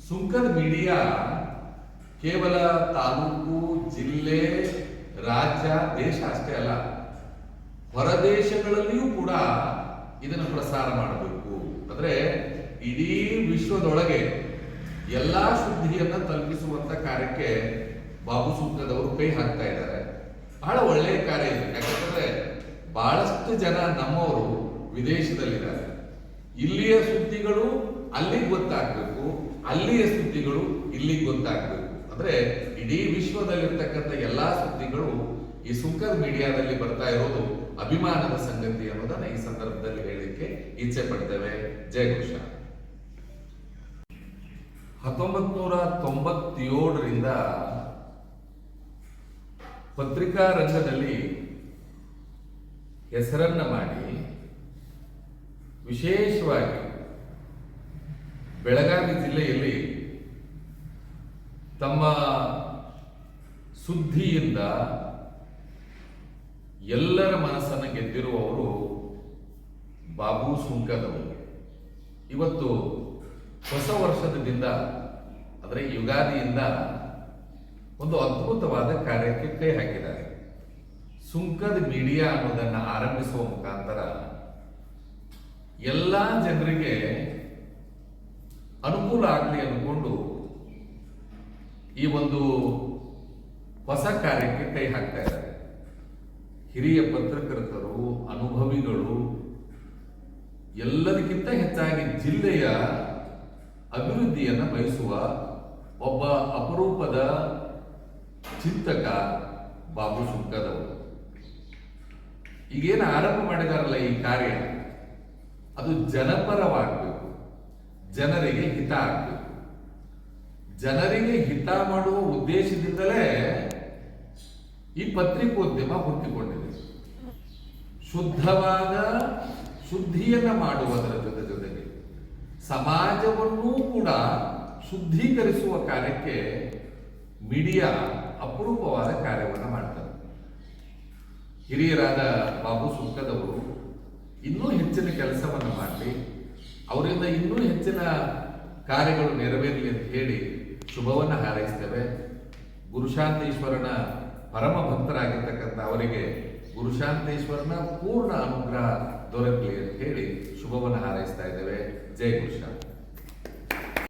ಸುಂಕದ ಮೀಡಿಯಾ ಕೇವಲ ತಾಲೂಕು, ಜಿಲ್ಲೆ, ರಾಜ್ಯ, ದೇಶ ಅಷ್ಟೇ ಅಲ್ಲ, ಹೊರದೇಶಗಳಲ್ಲಿಯೂ ಕೂಡ ಇದನ್ನು ಪ್ರಸಾರ ಮಾಡಬೇಕು. ಅಂದ್ರೆ ಇಡೀ ವಿಶ್ವದೊಳಗೆ ಎಲ್ಲಾ ಸುದ್ದಿಯನ್ನ ತಲುಪಿಸುವಂತ ಕಾರ್ಯಕ್ಕೆ ಬಾಬು ಸುಂಕದವರು ಕೈ ಹಾಕ್ತಾ ಇದ್ದಾರೆ. ಬಹಳ ಒಳ್ಳೆಯ ಕಾರ್ಯ ಇದೆ. ಯಾಕಂದ್ರೆ ಬಹಳಷ್ಟು ಜನ ನಮ್ಮವರು ವಿದೇಶದಲ್ಲಿದ್ದಾರೆ. ಇಲ್ಲಿಯ ಸುದ್ದಿಗಳು ಅಲ್ಲಿಗೆ ಗೊತ್ತಾಗಬೇಕು, ಅಲ್ಲಿಯ ಸುದ್ದಿಗಳು ಇಲ್ಲಿಗೆ ಗೊತ್ತಾಗಬೇಕು. ಅಂದ್ರೆ ಇಡೀ ವಿಶ್ವದಲ್ಲಿರ್ತಕ್ಕಂಥ ಎಲ್ಲಾ ಸುದ್ದಿಗಳು ಈ ಸುಂಕದ ಮೀಡಿಯಾದಲ್ಲಿ ಬರ್ತಾ ಇರೋದು ಅಭಿಮಾನದ ಸಂಗತಿ ಅನ್ನೋದನ್ನ ಈ ಸಂದರ್ಭದಲ್ಲಿ ಹೇಳಲಿಕ್ಕೆ ಇಚ್ಛೆ ಪಡ್ತೇವೆ. ಜೈ ಘೋಷ. 1997ರಿಂದ ಪತ್ರಿಕಾ ರಂಗದಲ್ಲಿ ಹೆಸರನ್ನ ಮಾಡಿ ವಿಶೇಷವಾಗಿ ಬೆಳಗಾವಿ ಜಿಲ್ಲೆಯಲ್ಲಿ ತಮ್ಮ ಸುದ್ದಿಯಿಂದ ಎಲ್ಲರ ಮನಸ್ಸನ್ನು ಗೆದ್ದಿರುವವರು ಬಾಬು ಸುಂಕದವರು. ಇವತ್ತು ಹೊಸ ವರ್ಷದ ದಿನ, ಅಂದರೆ ಯುಗಾದಿಯಿಂದ ಒಂದು ಅದ್ಭುತವಾದ ಕಾರ್ಯಕ್ಕೆ ಕೈ ಹಾಕಿದ್ದಾರೆ. ಸುಂಕದ ಮೀಡಿಯಾ ಅನ್ನೋದನ್ನು ಆರಂಭಿಸುವ ಮುಖಾಂತರ ಎಲ್ಲ ಜನರಿಗೆ ಅನುಕೂಲ ಆಗಲಿ ಅಂದ್ಕೊಂಡು ಈ ಒಂದು ಹೊಸ ಕಾರ್ಯಕ್ಕೆ ಕೈ ಹಾಕ್ತಾ ಇದ್ದಾರೆ. ಹಿರಿಯ ಪತ್ರಕರ್ತರು, ಅನುಭವಿಗಳು, ಎಲ್ಲದಕ್ಕಿಂತ ಹೆಚ್ಚಾಗಿ ಜಿಲ್ಲೆಯ ಅಭಿವೃದ್ಧಿಯನ್ನು ಬಯಸುವ ಒಬ್ಬ ಅಪರೂಪದ ಚಿಂತಕ ಬಾಬು ಸುಂಕದವರು. ಈಗೇನು ಆರಂಭ ಮಾಡಿದಾರಲ್ಲ ಈ ಕಾರ್ಯ, ಅದು ಜನಪರವಾಗಬೇಕು, ಜನರಿಗೆ ಹಿತ ಆಗಬೇಕು. ಜನರಿಗೆ ಹಿತ ಮಾಡುವ ಉದ್ದೇಶದಿಂದಲೇ ಈ ಪತ್ರಿಕೋದ್ಯಮ ಹುಟ್ಟಿಕೊಂಡಿದೆ. ಶುದ್ಧವಾದ ಶುದ್ಧಿಯನ್ನ ಮಾಡುವುದರ ಜೊತೆಗೆ ಸಮಾಜವನ್ನೂ ಕೂಡ ಶುದ್ಧೀಕರಿಸುವ ಕಾರ್ಯಕ್ಕೆ ಮೀಡಿಯಾ ಅಪರೂಪವಾದ ಕಾರ್ಯವನ್ನು ಮಾಡ್ತಾರೆ. ಹಿರಿಯರಾದ ಬಾಬು ಸುಂಕದವರು ಇನ್ನೂ ಹೆಚ್ಚಿನ ಕೆಲಸವನ್ನು ಮಾಡಲಿ, ಅವರಿಂದ ಇನ್ನೂ ಹೆಚ್ಚಿನ ಕಾರ್ಯಗಳು ನೆರವೇರಲಿ ಅಂತ ಹೇಳಿ ಶುಭವನ್ನು ಹಾರೈಸ್ತೇವೆ. ಗುರುಶಾಂತೇಶ್ವರನ ಪರಮ ಭಕ್ತರಾಗಿರ್ತಕ್ಕಂಥ ಅವರಿಗೆ ಗುರುಶಾಂತೇಶ್ವರನ ಪೂರ್ಣ ಅನುಗ್ರಹ ದೊರಕಲಿ ಅಂತ ಹೇಳಿ ಶುಭವನ್ನು ಹಾರೈಸ್ತಾ ಇದ್ದೇವೆ. ಜೈ ಗುರುಶಾಂತ.